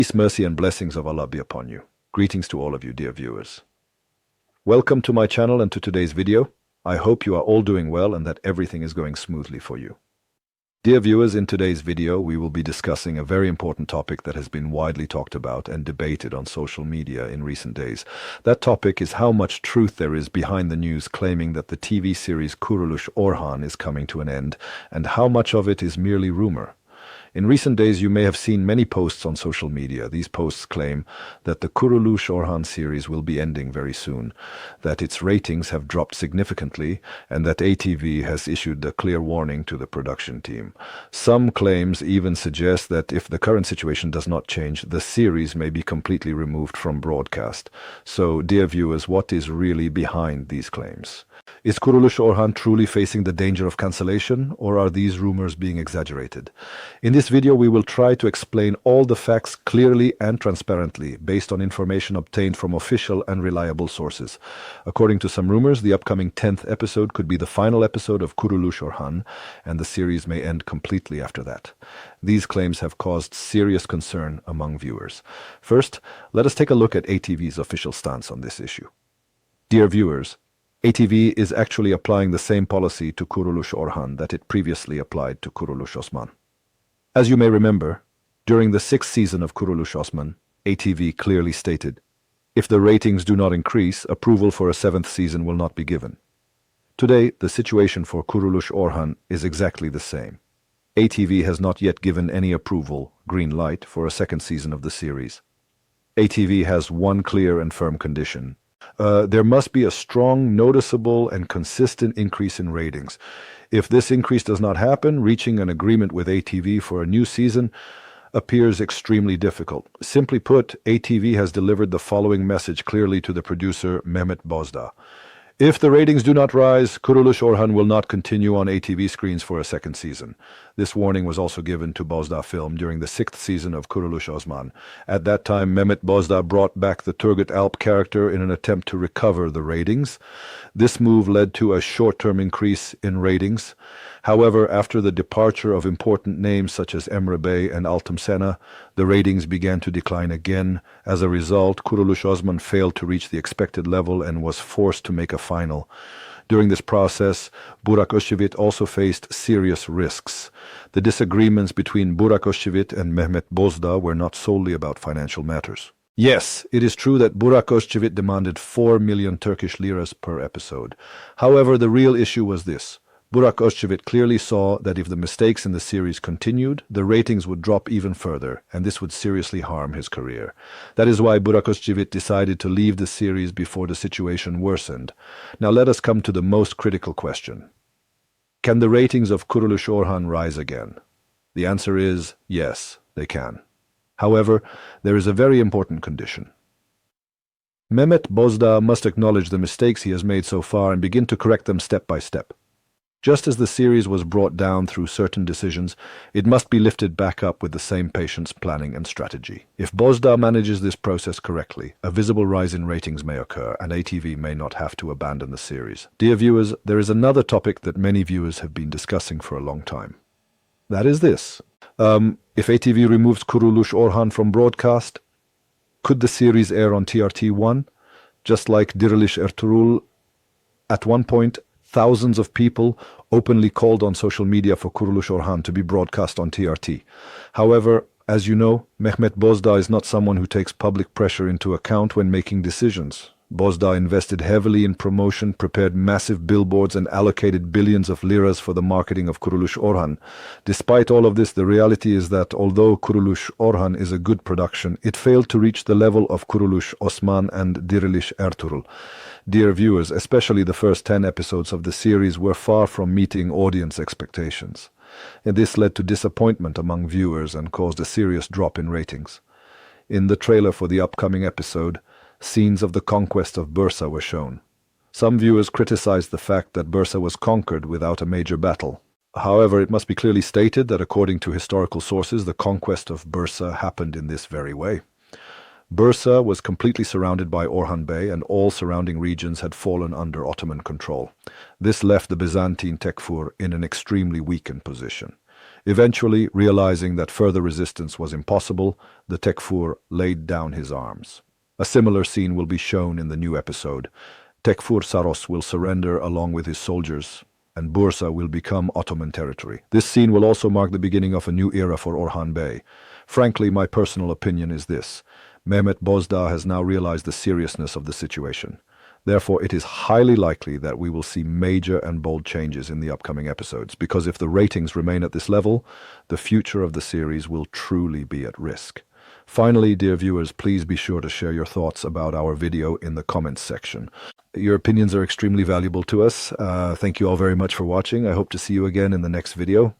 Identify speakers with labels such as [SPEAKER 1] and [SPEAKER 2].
[SPEAKER 1] Peace, mercy, and blessings of Allah be upon you. Greetings to all of you, dear viewers. Welcome to my channel and to today's video. I hope you are all doing well and that everything is going smoothly for you. Dear viewers, in today's video, we will be discussing a very important topic that has been widely talked about and debated on social media in recent days. That topic is how much truth there is behind the news claiming that the TV series Kurulus Warriors is coming to an end, and how much of it is merely rumor. In recent days, you may have seen many posts on social media. These posts claim that the Kurulus Warriors series will be ending very soon, that its ratings have dropped significantly, and that ATV has issued a clear warning to the production team. Some claims even suggest that if the current situation does not change, the series may be completely removed from broadcast. So, dear viewers, what is really behind these claims? Is Kurulus Warriors truly facing the danger of cancellation, or are these rumors being exaggerated? In this video, we will try to explain all the facts clearly and transparently, based on information obtained from official and reliable sources. According to some rumors, the upcoming 10th episode could be the final episode of Kurulus Warriors, and the series may end completely after that. These claims have caused serious concern among viewers. First, let us take a look at ATV's official stance on this issue. Dear viewers, ATV is actually applying the same policy to Kurulus Warriors that it previously applied to Kurulus Osman. As you may remember, during the 6th season of Kurulus Osman, ATV clearly stated, if the ratings do not increase, approval for a 7th season will not be given. Today, the situation for Kurulus Warriors is exactly the same. ATV has not yet given any approval, green light, for a 2nd season of the series. ATV has one clear and firm condition. There must be a strong, noticeable, and consistent increase in ratings. If this increase does not happen, reaching an agreement with ATV for a new season appears extremely difficult. Simply put, ATV has delivered the following message clearly to the producer, Mehmet Bozdağ. If the ratings do not rise, Kurulus Warriors will not continue on ATV screens for a 2nd season. This warning was also given to Bozdağ Film during the 6th season of Kurulus Osman. At that time, Mehmet Bozdağ brought back the Turgut Alp character in an attempt to recover the ratings. This move led to a short-term increase in ratings. However, after the departure of important names such as Emre Bey and Altim Sena, the ratings began to decline again. As a result, Kurulus Osman failed to reach the expected level and was forced to make a final. During this process, Burak Özçivit also faced serious risks. The disagreements between Burak Özçivit and Mehmet Bozdağ were not solely about financial matters. Yes, it is true that Burak Özçivit demanded 4 million Turkish liras per episode. However, the real issue was this. Burak Özçivit clearly saw that if the mistakes in the series continued, the ratings would drop even further, and this would seriously harm his career. That is why Burak Özçivit decided to leave the series before the situation worsened. Now let us come to the most critical question. Can the ratings of Kurulus Warriors rise again? The answer is yes, they can. However, there is a very important condition. Mehmet Bozdağ must acknowledge the mistakes he has made so far and begin to correct them step by step. Just as the series was brought down through certain decisions, it must be lifted back up with the same patience, planning, and strategy. If Bozdağ manages this process correctly, a visible rise in ratings may occur, and ATV may not have to abandon the series. Dear viewers, there is another topic that many viewers have been discussing for a long time. That is this. If ATV removes Kurulus Warriors from broadcast, could the series air on TRT1? Just like Dirilish Ertugrul, at one point, thousands of people openly called on social media for Kurulus Warriors to be broadcast on TRT. However, as you know, Mehmet Bozdağ is not someone who takes public pressure into account when making decisions. Bozdağ invested heavily in promotion, prepared massive billboards, and allocated billions of liras for the marketing of Kurulus Warriors. Despite all of this, the reality is that although Kurulus Warriors is a good production, it failed to reach the level of Kurulus Osman and Dirilish Ertugrul. Dear viewers, especially the first 10 episodes of the series were far from meeting audience expectations. And this led to disappointment among viewers and caused a serious drop in ratings. In the trailer for the upcoming episode, scenes of the conquest of Bursa were shown. Some viewers criticized the fact that Bursa was conquered without a major battle. However, it must be clearly stated that according to historical sources, the conquest of Bursa happened in this very way. Bursa was completely surrounded by Orhan Bey, and all surrounding regions had fallen under Ottoman control. This left the Byzantine Tekfur in an extremely weakened position. Eventually, realizing that further resistance was impossible, the Tekfur laid down his arms. A similar scene will be shown in the new episode. Tekfur Saros will surrender along with his soldiers, and Bursa will become Ottoman territory. This scene will also mark the beginning of a new era for Orhan Bey. Frankly, my personal opinion is this. Mehmet Bozdağ has now realized the seriousness of the situation. Therefore, it is highly likely that we will see major and bold changes in the upcoming episodes, because if the ratings remain at this level, the future of the series will truly be at risk. Finally, dear viewers, please be sure to share your thoughts about our video in the comments section. Your opinions are extremely valuable to us. Thank you all very much for watching. I hope to see you again in the next video.